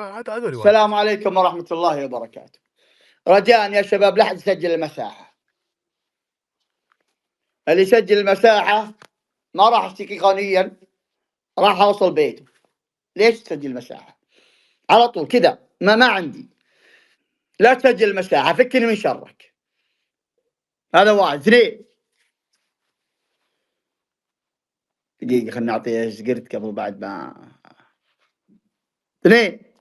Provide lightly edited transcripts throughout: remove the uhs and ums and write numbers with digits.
هذول السلام عليكم ورحمة الله وبركاته. رجاء يا شباب لا حد يسجل المساحة. اللي يسجل المساحة ما راح اشتكي قانونيا، راح اوصل بيته. ليش تسجل المساحة؟ على طول كذا ما عندي. لا تسجل المساحة، فكني من شرك. هذا واحد. اثنين، دقيقة خلنا نعطيه زقرت قبل بعد ما. اثنين،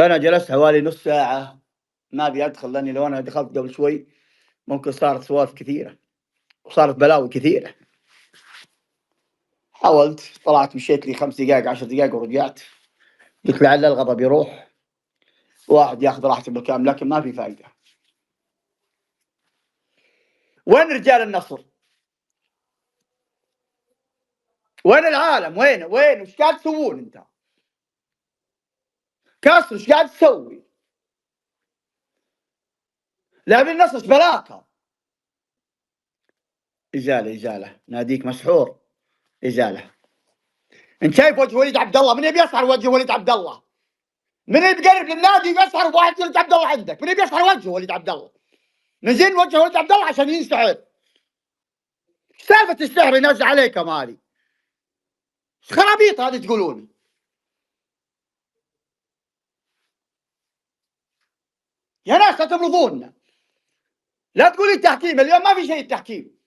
أنا جلست حوالي نص ساعة ما أبي أدخل، لأني لو أنا دخلت قبل شوي ممكن صارت سوالف كثيرة وصارت بلاوي كثيرة. حاولت، طلعت مشيت لي 5 دقائق 10 دقائق ورجعت، قلت لعل الغضب يروح، واحد ياخذ راحته بالكامل، لكن ما في فائدة. وين رجال النصر؟ وين العالم؟ وين وش قاعد تسوون انت؟ كاسر وش قاعد تسوي؟ لاعبين النصر ايش بلاكم؟ إزالة ناديك مسحور. إزالة. انت شايف وجه وليد عبد الله؟ من يبي يسحر وجه وليد عبد الله؟ من يبي يقرب للنادي يسحر واحد وليد عبد الله عندك؟ من يبي يسحر وجهه وليد عبد الله؟ نزين وجه وليد عبد الله عشان ينسحر. ايش سالفة السحر ينزل عليكم هذه؟ ايش خرابيط هذه تقولون؟ يا ناس لا تمرضونا. لا تقولي التحكيم، اليوم ما في شيء التحكيم.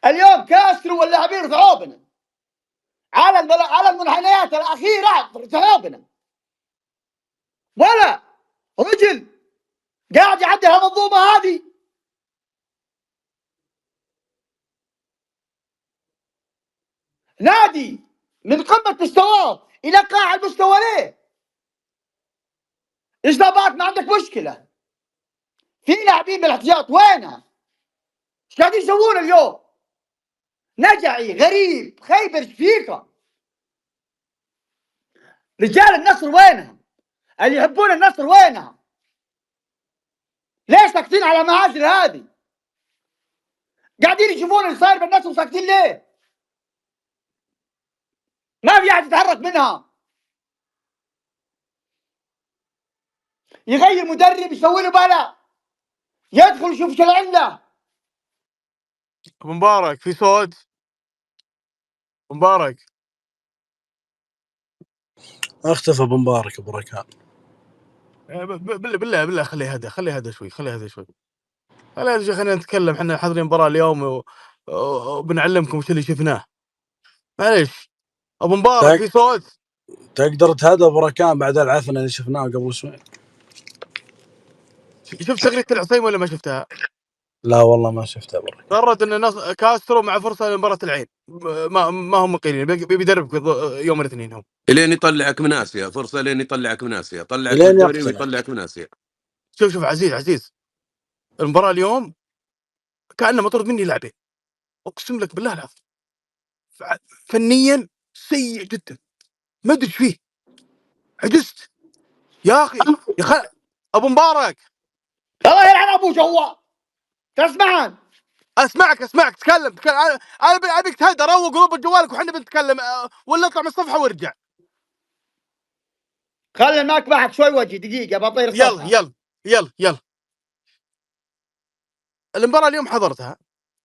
اليوم كاسروا واللاعبين ذعوبنا على المنحنيات الأخيرة، ذعوبنا. ولا رجل قاعد يعدي المنظومة هذه. نادي من قمة مستواه إلى قاع المستوى. ليه؟ إصابات ما عندك مشكلة. في لاعبين بالاحتياط وينها؟ ايش قاعدين يسوون اليوم؟ نجعي غريب خيبر ايش فيكم؟ رجال النصر وينهم؟ اللي يحبون النصر وينهم؟ ليش ساكتين على معاشر هذه؟ قاعدين يشوفون اللي صاير بالنصر وساكتين ليه؟ ما في احد يتحرك منها. يغير مدرب يسوي له بلا، يدخل يشوف ايش اللي عنده. ابو مبارك في صوت؟ ابو مبارك اختفى ابو مبارك ابو ركان. بالله خلي هذا شوي، خلي هذا شوي خلينا نتكلم. احنا حاضرين مباراة اليوم وبنعلمكم وش اللي شفناه. معليش ابو مبارك في صوت؟ تقدر تهدى ابو ركان بعد العفن اللي شفناه قبل شوي. شفت تغريدة العصيم ولا ما شفتها؟ لا والله ما شفتها ابو ركان. قررت ان كاسترو مع فرصه لمباراه العين. ما هم مقيلين، بيدربك يوم الاثنين. هم الين يطلعك من اسيا، فرصه لين يطلعك من اسيا، طلعك من الدوري ويطلعك من اسيا. شوف عزيز، المباراه اليوم كانه مطرد مني لاعبين، اقسم لك بالله العظيم. فنيا سيء جدا، ما ادري ايش فيه، عجزت يا اخي. ابو مبارك الله يلعن ابو جواد. تسمعن؟ اسمعك تكلم. انا ابيك تهدى، روق ربط جوالك وحنا بنتكلم، ولا اطلع من الصفحه وارجع. خلي المايك معك شوي وجهي دقيقه بطير الصفحه. يلا. المباراه اليوم حضرتها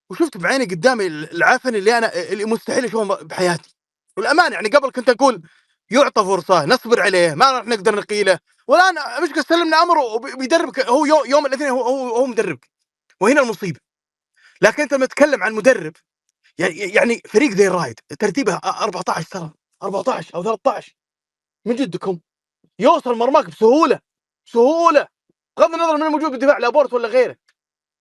وشفت بعيني قدامي العفن اللي مستحيل اشوفه بحياتي. والامانه يعني قبل كنت اقول يعطى فرصه نصبر عليه، ما راح نقدر نقيله. والان مشكلة سلمنا امره وبيدربك هو يوم الاثنين، هو مدربك. وهنا المصيبه. لكن انت لما تتكلم عن مدرب، يعني فريق زي الرايد ترتيبه 14 ترى 14 او 13 من جدكم يوصل مرماك بسهوله بغض النظر من الموجود بالدفاع لابورت ولا غيره.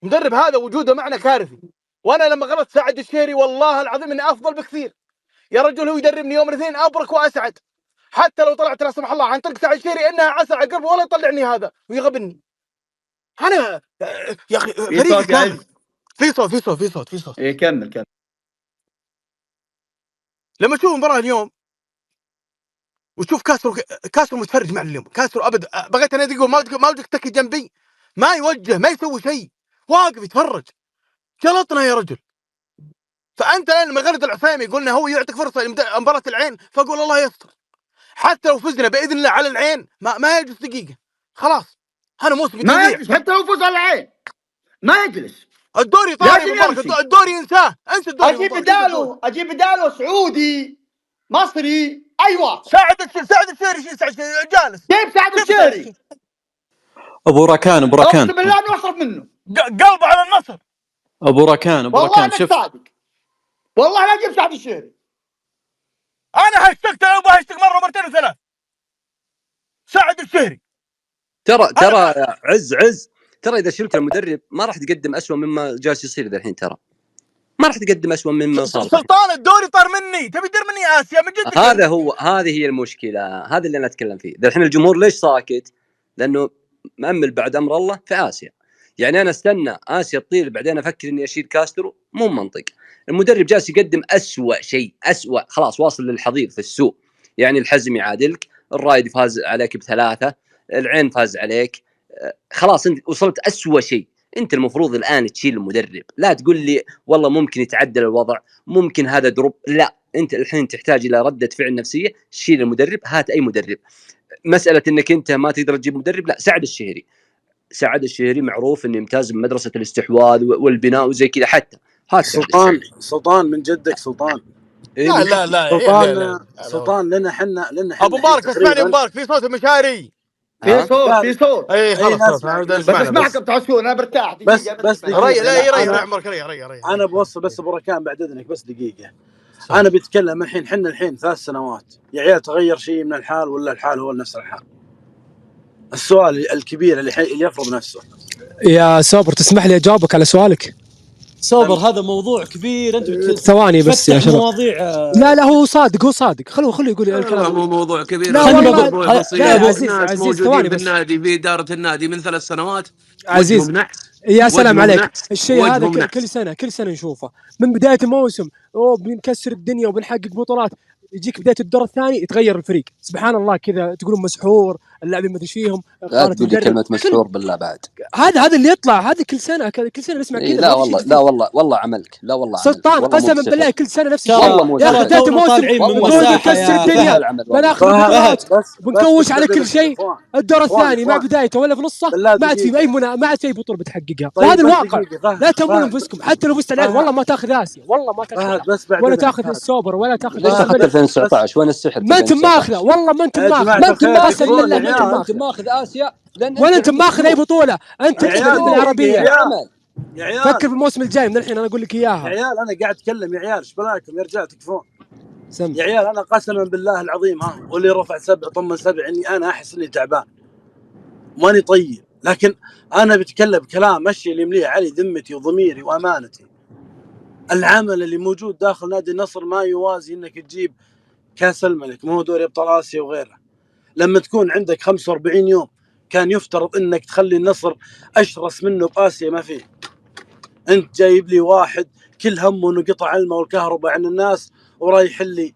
المدرب هذا وجوده معنا كارثي. وانا لما غلطت سعد الشهري والله العظيم اني افضل بكثير. يا رجل هو يدربني يوم الاثنين ابرك واسعد، حتى لو طلعت لا سمح الله عن طريق سعد الشهري انها عسى عقرب ولا يطلعني هذا ويغبني. انا يا اخي فريق كامل. في صوت. ايه كمل. لما تشوف المباراه اليوم وشوف كاسرو متفرج مع اليوم. كاسرو ابد بغيت انا اقول ما ودك تكي جنبي، ما يوجه ما يسوي شيء، واقف يتفرج. جلطنا يا رجل، فانت لما غلط العثيمي قلنا هو يعطيك فرصه مباراه العين، فقول الله يستر. حتى لو فزنا باذن الله على العين ما يجلس دقيقه، خلاص هذا موسم ما تضيع. يجلس حتى لو فوز على العين ما يجلس. الدوري طاري مبارك، الدوري انساه، انسى الدوري. اجيب بداله سعودي مصري. ايوه سعد الشهري جالس. جيب سعد الشهري. ابو راكان اقسم بالله انه اصرف منه. قلبه على النصر. ابو راكان والله انك صادق، والله لا اجيب سعد الشهري. انا هشتكت، انا ابغى اشتك مره ومرتين وثلاث. سعد الشهري ترى عز ترى اذا شلت المدرب ما راح تقدم أسوأ مما جالس يصير ذا الحين، ترى ما راح تقدم أسوأ مما صار. سلطان الدوري طار مني، تبي تدير مني اسيا من جد. هذه هي المشكله، هذا اللي انا اتكلم فيه. ذا الحين الجمهور ليش ساكت؟ لانه مأمل بعد امر الله في اسيا. يعني انا استنى اسيا تطير بعدين افكر اني اشيل كاسترو، مو منطق. المدرب جالس يقدم أسوأ شيء، أسوأ، خلاص واصل للحضيض في السوق. يعني الحزم يعادلك، الرايد فاز عليك ب3، العين فاز عليك، خلاص انت وصلت أسوأ شيء. انت المفروض الان تشيل المدرب، لا تقول لي والله ممكن يتعدل الوضع، ممكن هذا دروب، لا، انت الحين تحتاج الى ردة فعل نفسية. شيل المدرب، هات اي مدرب. مسألة انك انت ما تقدر تجيب مدرب، لا، سعد الشهري معروف انه يمتاز من مدرسة الاستحواذ والبناء وزي كذا. حتى سلطان من جدك سلطان. لا سلطان لنا حنا ابو مبارك اسمعني. مبارك في صوت مشاري، في صوت اي خلاص بس اسمعك بتعسون. انا برتاح بس ريح عمرك، ريح. انا بوصل بس ابو ركان بعد اذنك بس دقيقه. انا بتكلم الحين، حنا الحين 3 سنوات يا عيال، تغير شيء من الحال ولا الحال هو نفس الحال؟ السؤال الكبير اللي يفرض نفسه. يا صابر تسمح لي اجاوبك على سؤالك؟ صابر هذا موضوع كبير، انت ثواني بس يا شباب. مواضيع لا هو صادق، خلوه يقول الكلام. مو موضوع كبير، موضوع بسيط. عزيز موجودين بالنادي في إدارة النادي من 3 سنوات. عزيز يا سلام عليك. الشيء هذا كل سنه نشوفه من بدايه الموسم. بنكسر الدنيا وبنحقق بطولات، يجيك بداية الدور الثاني يتغير الفريق. سبحان الله كذا، تقولون مسحور اللاعبين ما ادري فيهم. لا تقول لي كلمة مسحور بالله بعد. هذا اللي يطلع، هذا كل سنة نسمع كذا. لا والله عملك. لا والله سلطان قسما بالله كل سنة نفس الشيء. والله بداية الموسم بنكسر الدنيا، بناخذ بطولات بنكوش على كل شيء. الدور الثاني مع بدايته ولا في نصه ما عاد في ما عاد في بطولة بتحققها. وهذا الواقع. لا تهمون انفسكم، حتى لو فزت العين والله ما تاخذ اسيا، والله ما تاخذ، ولا تاخذ السوبر، ولا تاخذ 2019 وين السحر؟ ما انت ماخذه، والله ما انت ماخذ، ما انت ماخذ اسيا، ولا انت ماخذ اي بطوله. انت العربيه يا عيال، فكر في الموسم الجاي من الحين، انا اقول لك اياها. يا عيال انا قاعد اتكلم، يا عيال ايش بلاكم يا رجال تكفون؟ يا عيال انا قسما بالله العظيم واللي رفع 7 طمن 7 اني انا احس اني تعبان ماني طيب، لكن انا بتكلم كلام مشي اللي يمليه علي ذمتي وضميري وامانتي. العمل اللي موجود داخل نادي النصر ما يوازي انك تجيب كاس الملك، مو دوري ابطال اسيا وغيره. لما تكون عندك 45 يوم كان يفترض انك تخلي النصر اشرس منه باسيا، ما فيه. انت جايب لي واحد كل همه انه قطع الماء والكهرباء عن الناس، ورايح لي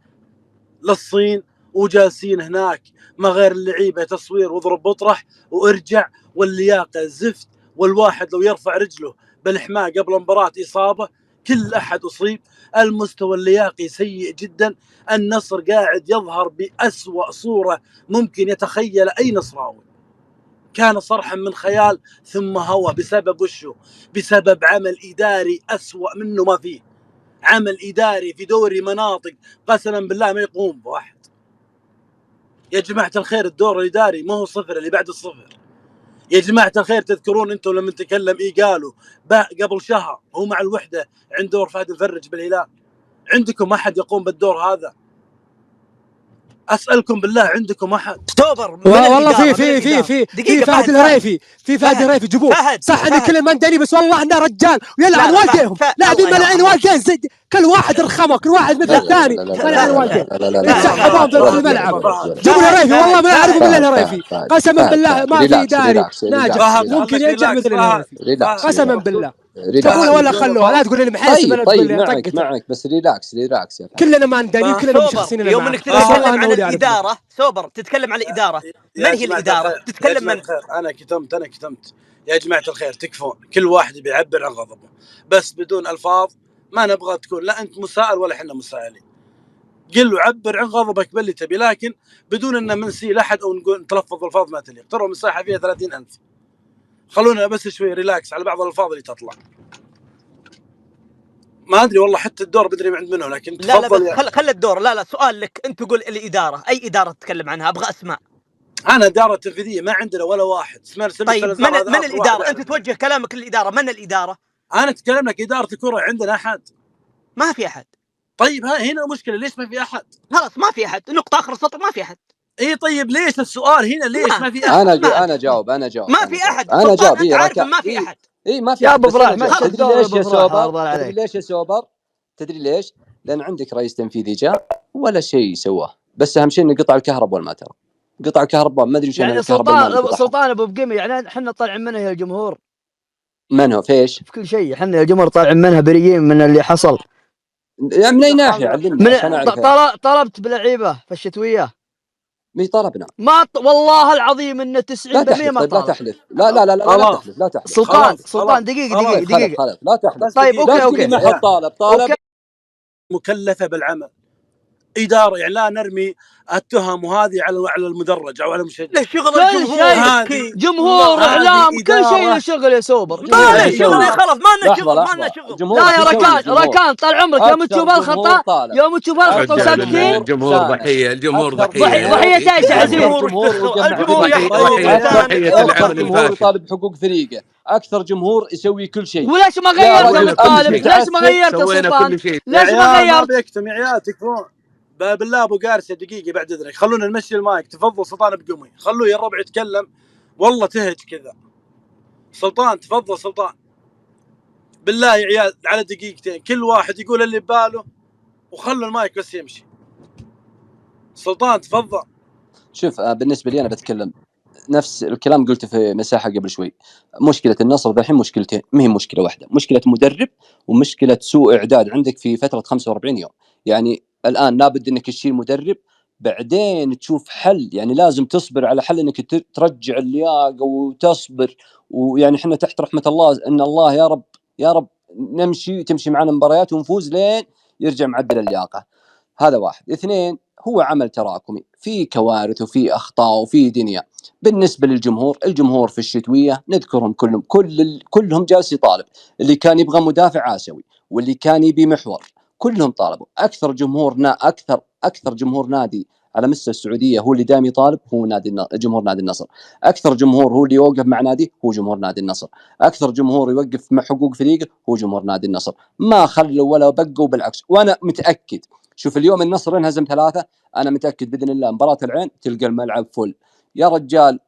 للصين وجالسين هناك ما غير اللعيبه تصوير واضرب بطرح وارجع، واللياقه زفت، والواحد لو يرفع رجله بالحماء قبل المباراه اصابه، كل احد اصيب. المستوى اللياقي سيء جدا. النصر قاعد يظهر بأسوأ صورة ممكن يتخيل اي نصراوي. كان صرحا من خيال ثم هوى. بسبب وشه؟ بسبب عمل اداري أسوأ منه ما فيه. عمل اداري في دوري مناطق قسما بالله ما يقوم بواحد. يا جماعه الخير الدور الاداري ما هو صفر، اللي بعد الصفر. يا جماعه الخير تذكرون انتم لما تكلم قالوا قبل شهر هو مع الوحده عند دور فهد الفرج بالهلال. عندكم احد يقوم بالدور هذا؟ اسالكم بالله عندكم احد؟ اكتوبر والله في فهد الهريفي، جيبوه. صح ان كل من داني، بس والله انه رجال ويلعن والديهم. لاعبين ملعين والدين، كل واحد رخمه، كل واحد مثل الثاني ملعين والدين. يسحبون في الملعب. جيبوا الهريفي، والله ما يعرفوا الا الهريفي. قسما بالله ما في داري ناجح ممكن ينجح مثل الهريفي، قسما بالله. تقول ولا خلوها، لا تقول لي محاسب. طيب معك بس ريلاكس يا كلنا ما نداني، كلنا مشخصين. يوم انك تتكلم عن الاداره سوبر، تتكلم عن الاداره، من هي الاداره؟ تتكلم من انا كتمت يا جماعه الخير تكفون. كل واحد بيعبر عن غضبه بس بدون الفاظ ما نبغى تكون لا انت مسائل ولا احنا مسائلين. قل له عبر عن غضبك باللي تبي، لكن بدون ان منسي لاحد او نقول نتلفظ الفاظ ما تليق. ترى مساحه فيها 30,000. خلونا بس شوي ريلاكس على بعض الالفاظ اللي تطلع. ما ادري والله حتى الدور بدري عند منه، لكن تفضل. لا خل الدور. لا سؤال لك انت، تقول الاداره، اي اداره تتكلم عنها؟ ابغى اسماء. انا اداره تنفيذيه ما عندنا ولا واحد. طيب من الاداره؟ انت توجه كلامك للاداره، من الاداره؟ انا اتكلم لك اداره الكره، عندنا احد؟ ما في احد. طيب هنا المشكله، ليش ما في احد؟ خلاص ما في احد، نقطه اخر السطر، ما في احد. اي طيب ليش السؤال هنا؟ ليش ما في احد؟ انا جاوب ما في احد. انا جاوب. انت عارف ما في احد. اي ما في يا احد. ابو فراح تدري ليش يا سوبر؟ تدري ليش يا سوبر؟ تدري ليش؟ لان عندك رئيس تنفيذي جاء ولا شيء سواه، بس اهم شيء انه قطع الكهرباء والماء. ترى قطع الكهرباء ما ادري وش يعني سلطان ابو بقمي، يعني احنا طالعين منها يا الجمهور. من هو فيش؟ في كل شيء احنا يا الجمهور طالعين منها بريئين من اللي حصل. يعني من اي ناحيه؟ علمني. طلبت بلعيبه في الشتويه. مي طلبنا؟ ما والله العظيم انه 90% ما طلب. لا تحلف. لا تحلف. سلطان دقيقه. خلف. لا تحلف. طيب اوكي. ما حد طالب مكلفه بالعمل. اداره يعني لا نرمي التهم وهذه على المدرج او على المشجع. له شغل الجمهور، جمهور اعلام كل شيء له شغل يا سوبر. ما له شغل خلاص، ما لنا شغل. لا يا ركان طال عمرك يوم تشوف الخطا وساكتين. الجمهور ضحيه. ضحيه ايش يا عزيز؟ الجمهور يطالب حقوق فريقه. اكثر جمهور يسوي كل شيء. وليش ما غيرت الطالب؟ ليش ما غيرت السلطان؟ ليش ما غيرت؟ بيكتم يا عيال تكفون. بالله ابو قارسه دقيقه بعد اذنك، خلونا نمشي المايك. تفضل سلطان بقمي، خلوه يا الربع يتكلم. والله تهج كذا. سلطان تفضل سلطان بالله يا عيال على دقيقتين، كل واحد يقول اللي بباله وخلوا المايك بس يمشي. سلطان تفضل. شوف بالنسبه لي انا بتكلم نفس الكلام قلته في مساحه قبل شوي. مشكله النصر الحين مشكلتين، ما هي مشكله واحده. مشكله مدرب ومشكله سوء اعداد عندك في فتره 45 يوم. يعني الان لابد انك تشيل مدرب بعدين تشوف حل. يعني لازم تصبر على حل انك ترجع اللياقه وتصبر. ويعني احنا تحت رحمه الله ان الله يا رب تمشي معنا مباريات ونفوز لين يرجع معدل اللياقه. هذا واحد. اثنين، هو عمل تراكمي في كوارث وفي اخطاء وفي دنيا. بالنسبه للجمهور، الجمهور في الشتويه نذكرهم كلهم جالس يطالب. اللي كان يبغى مدافع آسيوي واللي كان يبي محور كلهم طالبوا. اكثر جمهور نادي على مستوى السعوديه هو اللي دائما يطالب هو جمهور نادي النصر. اكثر جمهور هو اللي يوقف مع نادي هو جمهور نادي النصر. اكثر جمهور يوقف مع حقوق فريقه هو جمهور نادي النصر. ما خلوا ولا بقوا، بالعكس. وانا متاكد، شوف اليوم النصر انهزم 3، انا متاكد باذن الله مباراه العين تلقى الملعب فل. يا رجال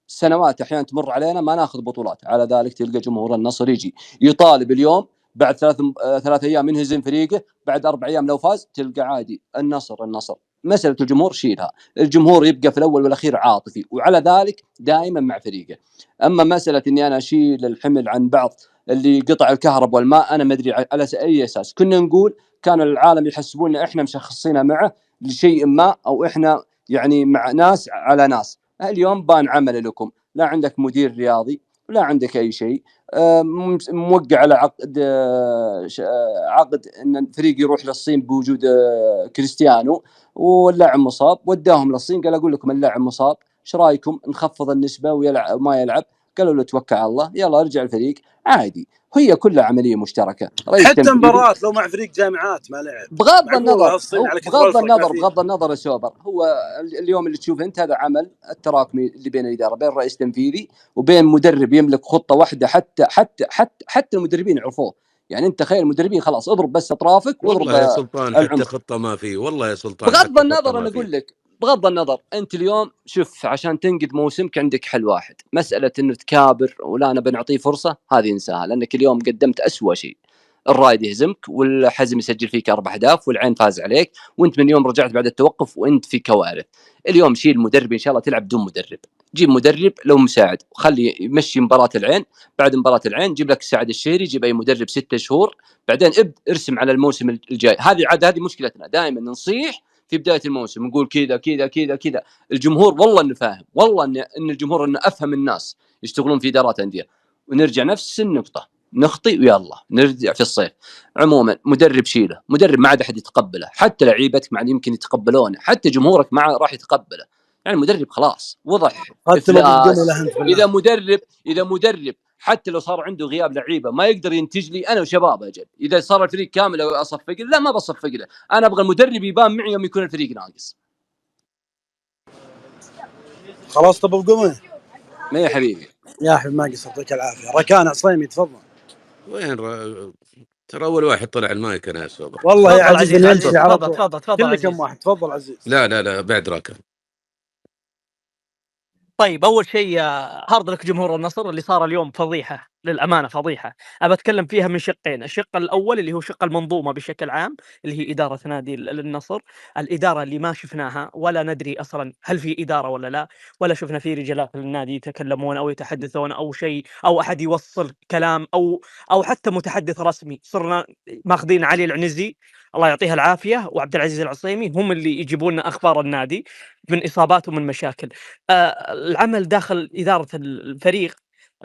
سنوات احيانا تمر علينا ما ناخذ بطولات، على ذلك تلقى جمهور النصر يجي يطالب اليوم بعد 3 ايام ينهزم فريقه، بعد 4 ايام لو فاز تلقى عادي. النصر مساله الجمهور شيلها. الجمهور يبقى في الاول والاخير عاطفي، وعلى ذلك دائما مع فريقه. اما مساله اني انا اشيل الحمل عن بعض اللي قطع الكهرباء والماء، انا ما ادري على اي اساس. كنا نقول كان العالم يحسبوننا احنا مشخصينها معه لشيء ما، او احنا يعني مع ناس على ناس. اليوم بان عمل لكم، لا عندك مدير رياضي ولا عندك اي شيء. موقع على عقد ان الفريق يروح للصين بوجود كريستيانو، واللاعب مصاب. وداهم للصين قال اقول لكم اللاعب مصاب، ايش رايكم نخفض النسبه ويلعب ما يلعب؟ قالوا له توكل على الله، يلا ارجع الفريق عادي. هي كلها عمليه مشتركه. حتى مباراه لو مع فريق جامعات ما لعب. بغض النظر السوبر، هو اليوم اللي تشوف انت هذا عمل التراكمي اللي بين الاداره، بين رئيس تنفيذي وبين مدرب يملك خطه واحده. حتى المدربين يعرفوه. يعني انت تخيل المدربين خلاص اضرب بس اطرافك واضرب. والله يا سلطان حتى خطه ما في. والله يا سلطان بغض النظر انا اقول لك، بغض النظر انت اليوم شوف عشان تنقذ موسمك عندك حل واحد. مساله انه تكابر ولا انا بنعطيه فرصه، هذه انساها. لانك اليوم قدمت أسوأ شيء. الرايد يهزمك والحزم يسجل فيك 4 أهداف والعين فاز عليك، وانت من يوم رجعت بعد التوقف وانت في كوارث. اليوم شيل مدرب ان شاء الله تلعب بدون مدرب. جيب مدرب لو مساعد وخلي يمشي مباراه العين. بعد مباراه العين جيب لك سعد الشهري، جيب اي مدرب 6 شهور، بعدين ارسم على الموسم الجاي. هذه مشكلتنا، دائما نصيح في بدايه الموسم نقول كذا كذا كذا كذا. الجمهور والله انه فاهم، والله ان الجمهور انه افهم الناس يشتغلون في ادارات انديه، ونرجع نفس النقطه. نخطئ ويلا نرجع في الصيف. عموما مدرب شيله، مدرب ما عاد احد يتقبله، حتى لعيبتك ما عاد يمكن يتقبلونه، حتى جمهورك ما راح يتقبله. يعني مدرب خلاص وضح افلاس. اذا مدرب حتى لو صار عنده غياب لعيبه ما يقدر ينتج لي انا وشباب اجل. اذا صار الفريق كامل اصفق له، لا ما بصفق له، انا ابغى المدرب يبان معي يوم يكون الفريق ناقص. خلاص طب بقومه ما يا حبيبي يا حبيبي ما قصرت، يعطيك العافيه. ركان عصيمي تفضل. وين ترى اول واحد طلع المايك انا اسف والله يا عزيز عزيز تفضل كل كم واحد. تفضل عزيز. لا بعد راكان. طيب اول شيء هارد لك جمهور النصر اللي صار اليوم فضيحه، للامانه فضيحه. ابى اتكلم فيها من شقين. الشق الاول اللي هو شق المنظومه بشكل عام، اللي هي اداره نادي النصر. الاداره اللي ما شفناها ولا ندري اصلا هل في اداره ولا لا، ولا شفنا في رجالات النادي يتكلمون او يتحدثون او شيء، او احد يوصل كلام او حتى متحدث رسمي. صرنا ماخذين علي العنزي الله يعطيها العافيه وعبد العزيز العصيمي هم اللي يجيبون لنا اخبار النادي من اصابات ومن مشاكل. العمل داخل إدارة الفريق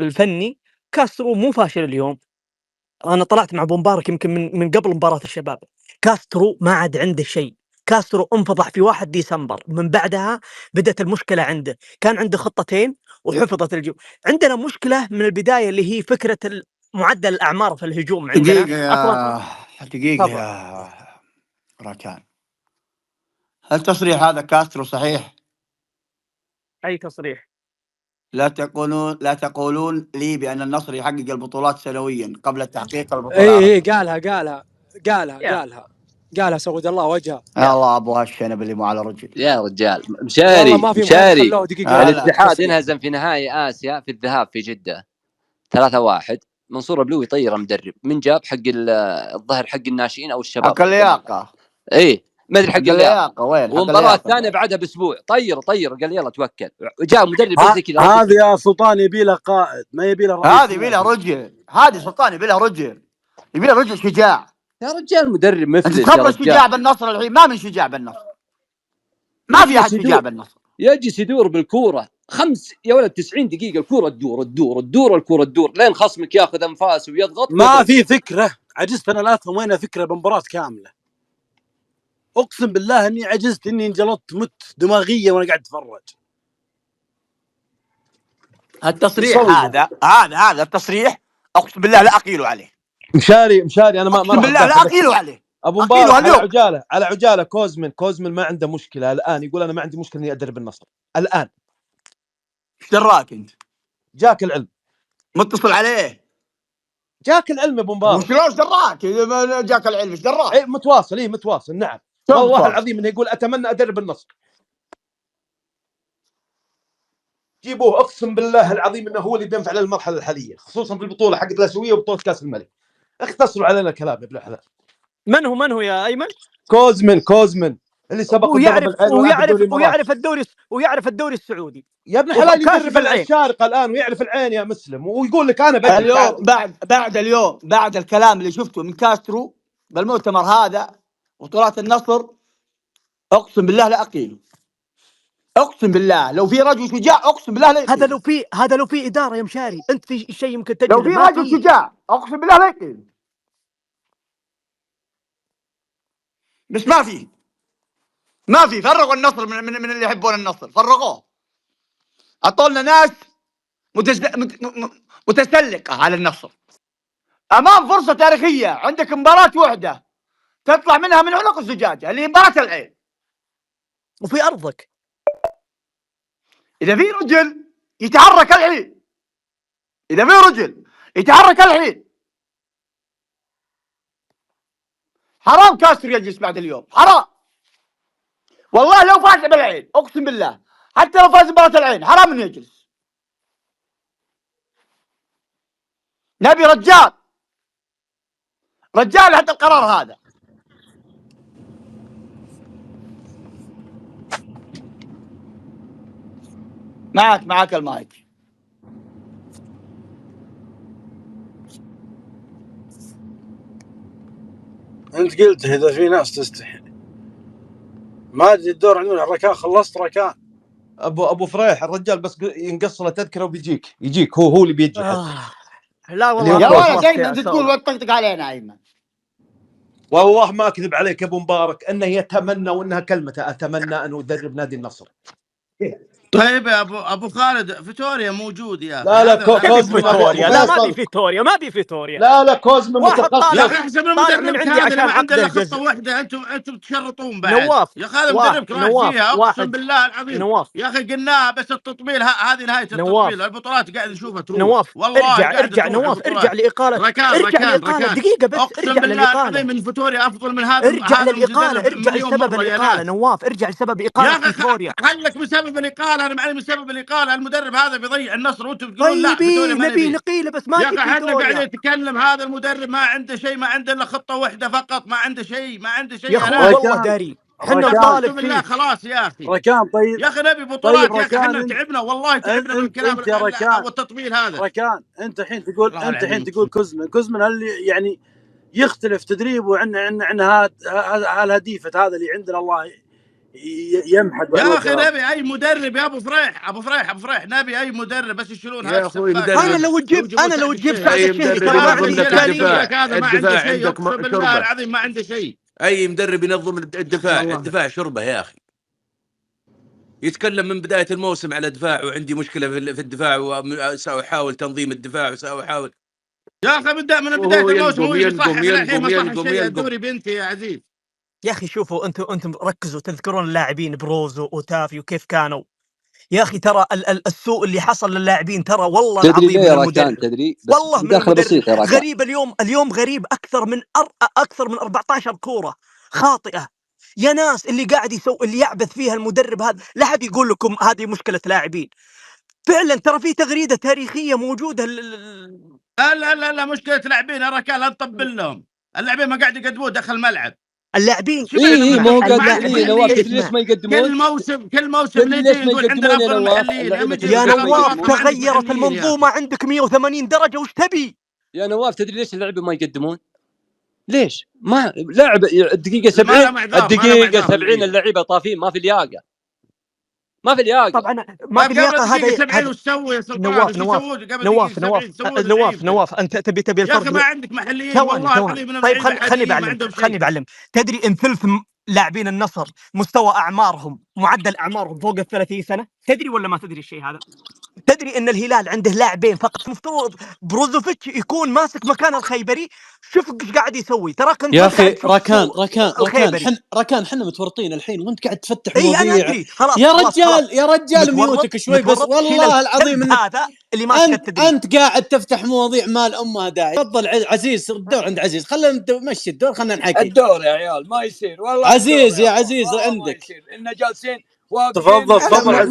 الفني، كاسترو مو فاشل اليوم. أنا طلعت مع أبو مبارك يمكن من قبل مباراة الشباب. كاسترو ما عاد عنده شيء. كاسترو انفضح في 1 ديسمبر، من بعدها بدأت المشكلة عنده. كان عنده خطتين وحفظت الهجوم. عندنا مشكلة من البداية اللي هي فكرة معدل الأعمار في الهجوم عندنا. دقيقة يا راكان، هل تصريح هذا كاسترو صحيح؟ أي تصريح؟ لا تقولون لي بأن النصر يحقق البطولات سنويا قبل تحقيق البطولات. اي قالها سعود الله وجهه. الله ابو هالشنب اللي مو على رجل يا رجال. مشاري الاتحاد انهزم في نهائي آسيا في الذهاب في جدة 3-1. منصور بلوي طير مدرب من جاب حق الظهر حق الناشئين او الشباب حق اللياقه. ما ادري حق اللياقه وين. والمباراه الثانيه بعدها باسبوع طير قال يلا توكل. جاء مدرب زي كذا. هذا يا سلطان يبي له قائد، ما يبي له رئيس. هذه يبي له رجل. هذه سلطان يبي له رجل شجاع. يا رجال مدرب مفلس. انت تخبر شجاع بالنصر الحين؟ ما من شجاع بالنصر، ما في احد شجاع بالنصر. يجلس يدور بالكوره 5 يا ولد 90 دقيقه الكوره تدور الكوره تدور لين خصمك ياخذ انفاس ويضغط. ما في فكره. عجزت انا لا افهم وين فكره بمباراه كامله. اقسم بالله اني عجزت، اني انجلطت مت دماغيا وانا قاعد اتفرج. التصريح هذا التصريح اقسم بالله لا اقيله عليه. مشاري انا ما اقسم بالله لا اقيله عليه. ابو مبارك على عجاله كوزمن ما عنده مشكله الان، يقول انا ما عندي مشكله اني ادرب النصر الان. ايش دراك انت؟ جاك العلم متصل عليه. جاك العلم يا ابو مبارك. وشلون دراك اذا ما جاك العلم؟ ايش دراك؟ اي متواصل نعم. والله العظيم انه يقول اتمنى ادرب النصر. جيبوه اقسم بالله العظيم انه هو اللي بينفع للمرحله الحاليه، خصوصا في البطوله حقت الاسيويه وبطوله كاس الملك. اختصروا علينا الكلام يا ابن الحلال. من هو يا ايمن؟ كوزمن اللي سبق ويعرف الدوري السعودي يا ابن الحلال. يدرب الشارقه الان ويعرف العين يا مسلم، ويقول لك انا بدري اليوم بعد الكلام اللي شفته من كاسترو بالمؤتمر هذا بطولات النصر، اقسم بالله لا اقيله. اقسم بالله لو في رجل شجاع اقسم بالله لا يقيل. هذا لو في اداره يا مشاري. انت في شيء يمكن تجد. لو في رجل شجاع اقسم بالله لا يقيل. بس ما في فرغوا النصر من اللي يحبون النصر، فرغوه. اعطوا ناس متسلقه على النصر. امام فرصه تاريخيه، عندك مباراه واحده تطلع منها من عنق الزجاجه اللي هي مباراه العين وفي ارضك. اذا في رجل يتحرك الحين، حرام كاستر يجلس بعد اليوم، حرام والله. لو فاز بالعين اقسم بالله، حتى لو فاز مباراة العين حرام انه يجلس. نبي رجال حتى القرار هذا. معك المايك. انت قلت اذا في ناس تستحي ما ادري الدور عندنا الركان. خلصت ركان ابو فريح الرجال بس ينقص له تذكره وبيجيك هو اللي بيجي. لا والله يا ولد ايمن انت تقول وتطقطق علينا ايمن. والله ما اكذب عليك يا ابو مبارك انه يتمنى وانها كلمته اتمنى ان ادرب نادي النصر. طيب يا ابو خالد فيتوريا موجود يا اخي. لا لا كوزمي فيتوريا، لا ما في فيتوريا، ما في فيتوريا. لا لا كوزمي واحد متخصص يا اخي احسب طالع من المدرب عندي هذا اللي ما عشان عنده الا عقد خطه الجزء. واحده. انتم تشرطون بعد. نواف يا اخي هذا مدربك رايح فيها اقسم واحد بالله العظيم. نواف يا اخي قلناها بس التطبيل هذه نهايه التطبيل. البطولات قاعد نشوفها تروح. نواف والله ارجع نواف، ارجع لإقالة، ركان دقيقة بس، اقسم ارجع بالله للإقالة. العظيم ان فيتوريا افضل من هذا. ارجع للإقالة، ارجع مليون لسبب مرة يا الإقالة ناس. نواف، ارجع لسبب يا إقالة اخي فيتوريا. خلك بسبب الإقالة. انا معي من سبب الإقالة. المدرب هذا بيضيع النصر وانتم تقولون لا فيتوريا ما نبي نبي. نقيله بس ما يا تجي اخي احنا قاعد فيتوريا. نتكلم هذا المدرب ما عنده شيء، ما عنده الا خطه واحده فقط، ما عنده شيء يا اخوي والله داري احنا نطالب فيه. خلاص يا اخي ركان. طيب يا اخي نبي بطولات. طيب يا اخي احنا تعبنا والله تعبنا من الكلام والتطبيل هذا. ركان انت الحين تقول كوزمن اللي يعني يختلف تدريبه عن هالهديفه هذا اللي عندنا الله يمحق. يا اخي نبي اي مدرب يا ابو فريح نبي اي مدرب بس يشيلون هاي السفاكه. انا لو تجيب سعد الشهري ترى ما عندي الدفاع عندك اقسم بالله العظيم ما عنده شيء. اي مدرب ينظم الدفاع شربه يا اخي. يتكلم من بدايه الموسم على دفاع وعندي مشكله في الدفاع وساحاول تنظيم الدفاع وساحاول. يا اخي من بدايه الموسم هو يصحح الحين مصلحه الشيء الدوري بنتي يا عزيز. يا اخي شوفوا انتم ركزوا تذكرون اللاعبين بروزو وتافي وكيف كانوا. يا اخي ترى السوء اللي حصل للاعبين ترى والله العظيم من المدرب. تدري والله من المدرب غريب. اليوم غريب اكثر من 14 كوره خاطئه. يا ناس اللي قاعد يسوي اللي يعبث فيها المدرب هذا. لا حد يقول لكم هذه مشكله لاعبين. فعلا ترى في تغريده تاريخيه موجوده. لا مشكله لاعبين. ركان لا نطبل لهم. اللاعبين ما قاعد يقدمون دخل ملعب. اللاعبين ما هو قاعدين نواف ليش ما يقدمون؟ كل موسم ليش ما يقدمون يا نواف تغيرت المنظومه عندك 180 درجه. وش تبي يا نواف؟ تدري ليش اللعيبه ما يقدمون؟ ليش؟ ما لاعب الدقيقه 70 اللعيبه طافين ما في لياقه. طبعا ما في لياقه. هذا 70 وش تسوي يا سلطان؟ نواف انت تبي الفرق. يا اخي ما عندك محليين والله العظيم. طيب خلني بعلم. تدري ان ثلث لاعبين النصر مستوى اعمارهم معدل اعمارهم فوق 30 سنه؟ تدري ولا ما تدري الشيء هذا؟ تدري ان الهلال عنده لاعبين فقط. مفترض بروزوفيتش يكون ماسك مكان الخيبري. شوف ايش قاعد يسوي. ترى كنت يا اخي ركان احنا متورطين الحين وانت قاعد تفتح مواضيع. يا رجال ميوتك شوي بس والله العظيم هذا اللي ماسك انت قاعد تفتح مواضيع ما لامها داعي. تفضل عزيز الدور عند عزيز. خلينا نمشي الدور. خلينا نحكي الدور يا عيال ما يصير والله. عزيز يا عزيز عندك إن جالسين تفضل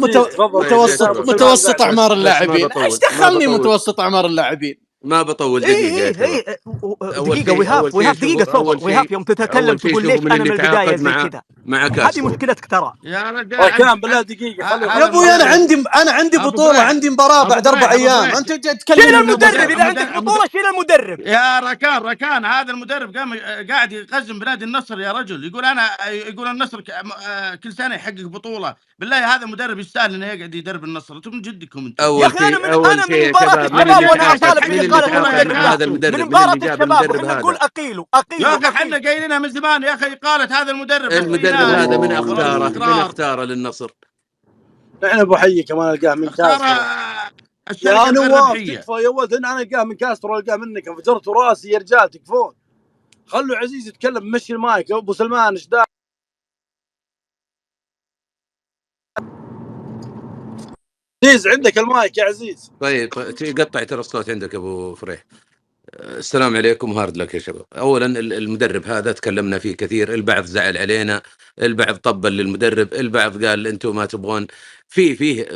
متوسط اعمار اللاعبين. ايش دخلني متوسط اعمار اللاعبين؟ ما بطول دقيقه. دقيقه وهاب دقيقه صوت وهاب يوم تتكلم تقول ليش انا من البدايه زي كذا. هذه مشكلتك ترى يا رجال. كان بالله دقيقه يا ابوي انا عندي بطوله عندي مباراه بعد 4 ايام. انت تتكلم شيل المدرب. اذا عندك بطوله شيل المدرب. يا ركان هذا المدرب قاعد يقزم بنادي النصر يا رجل. يقول النصر كل سنه يحقق بطوله. بالله هذا مدرب يستاهل انه يقعد يدرب النصر. انتم من جدكم انتم. يا اخي انا من مباراه الشباب وانا اطالب هذا المدرب من مباراه الشباب واحنا نقول اقيلوا. يا اخي احنا قايلينها من زمان يا اخي. قالت هذا المدرب هذا من اختاره للنصر. احنا ابو حي كمان القاه من كاسترو. يا نواف تكفى يا ولد. انا القاه من كاسترو القاه منك. انفجرت راسي يا رجال تكفون. خلوا عزيز يتكلم. مشي المايك يا ابو سلمان. ايش داعي؟ عزيز عندك المايك يا عزيز. طيب قطع ترى الصوت عندك ابو فريح. السلام عليكم. هارد لك يا شباب. اولا المدرب هذا تكلمنا فيه كثير. البعض زعل علينا، البعض طبل للمدرب، البعض قال انتم ما تبغون. فيه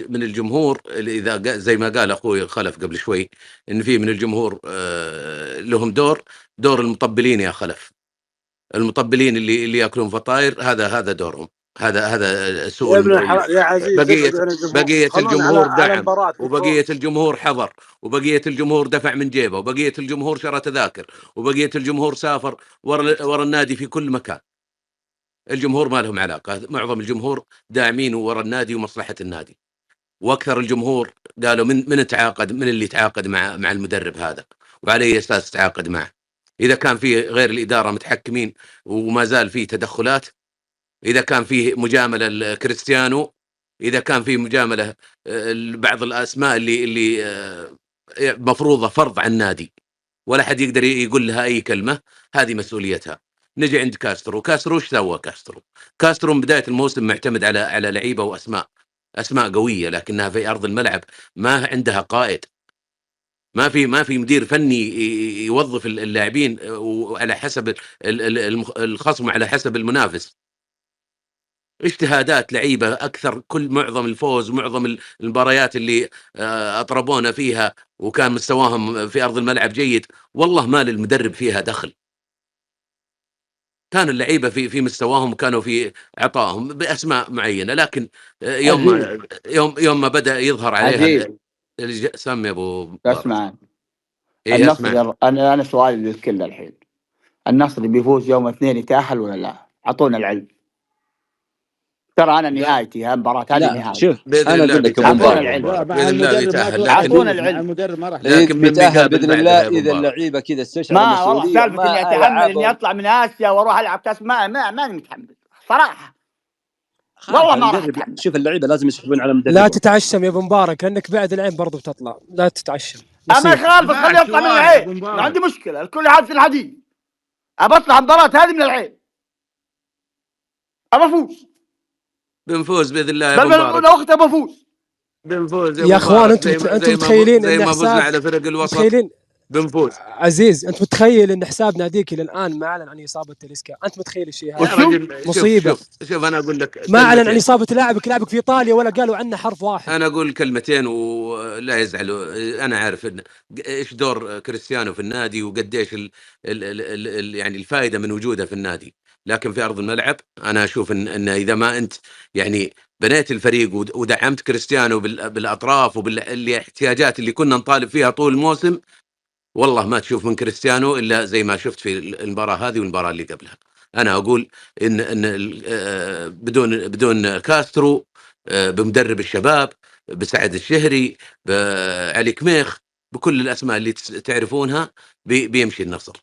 من الجمهور اذا زي ما قال اخوي خلف قبل شوي ان في من الجمهور لهم دور المطبلين يا خلف. المطبلين اللي ياكلون فطاير هذا دورهم. هذا سوء. يا عزيز بقية الجمهور دعم، وبقية الجمهور حضر، وبقية الجمهور دفع من جيبه، وبقية الجمهور شرى تذاكر، وبقية الجمهور سافر ورا النادي في كل مكان. الجمهور ما لهم علاقة. معظم الجمهور داعمين ورا النادي ومصلحة النادي. واكثر الجمهور قالوا من تعاقد، من اللي تعاقد مع المدرب هذا، وعلى اي اساس تعاقد معه؟ اذا كان فيه غير الاداره متحكمين وما زال فيه تدخلات، اذا كان فيه مجامله لكريستيانو، اذا كان فيه مجامله بعض الاسماء اللي مفروضه فرض على النادي ولا حد يقدر يقول لها اي كلمه، هذه مسؤوليتها. نجي عند كاسترو ايش سوى كاسترو من بدايه الموسم معتمد على لعيبه واسماء قويه، لكنها في ارض الملعب ما عندها قائد، ما في مدير فني يوظف اللاعبين وعلى حسب الخصم وعلى حسب المنافس. اجتهادات لعيبه اكثر، معظم الفوز ومعظم المباريات اللي اطربونا فيها وكان مستواهم في ارض الملعب جيد، والله ما للمدرب فيها دخل. كان اللعيبه في مستواهم وكانوا في عطائهم باسماء معينه، لكن يوم ما بدا يظهر عليها سمي ابو اسمع. النصر انا سؤالي للكل الحين، النصر بيفوز يوم 2 يتاهل ولا لا؟ اعطونا العلم. ترى انا نهايتي المباراه هذه نهايتي. شوف انا اقول لك اعطونا العلم، اعطونا العلم. المدرب ما راح لكن بيتاهل باذن الله اذا اللعيبه كذا استشعروا ما والله سالفه اني اتحمل اني اطلع من اسيا واروح العب كاس ماني متحمل صراحه. والله ما راح اتحمل. شوف اللعيبه لازم يسحبون على المدرب. لا تتعشم يا ابو مبارك، لانك بعد العين برضو بتطلع، لا تتعشم. اما يخالف خليه يطلع من العين، ما عندي مشكله، الكل حادث الحديد. ابى اطلع المباراه هذه من العين، ابى افوز. بنفوز باذن الله يا ابو مبارك. لو اختي بفوز بنفوز يا اخوان. انتم متخيلين ان حساب على فرق الوسط بنفوز؟ عزيز انت متخيل ان حساب ناديك الى الان ما اعلن عن اصابه تاليسكا؟ انت متخيل الشيء هذا؟ مصيبه. شوف انا اقول لك، ما اعلن عن اصابه لاعبك في ايطاليا ولا قالوا عنه حرف واحد. انا اقول كلمتين ولا يزعلوا. انا عارف ايش دور كريستيانو في النادي وقديش يعني الفائده من وجوده في النادي، لكن في ارض الملعب انا اشوف ان اذا ما انت يعني بنيت الفريق ودعمت كريستيانو بالاطراف وبالاحتياجات اللي كنا نطالب فيها طول الموسم، والله ما تشوف من كريستيانو الا زي ما شفت في المباراه هذه والمباراه اللي قبلها. انا اقول ان بدون كاسترو، بمدرب الشباب، بسعد الشهري، بعلي كميخ، بكل الاسماء اللي تعرفونها، بيمشي النصر.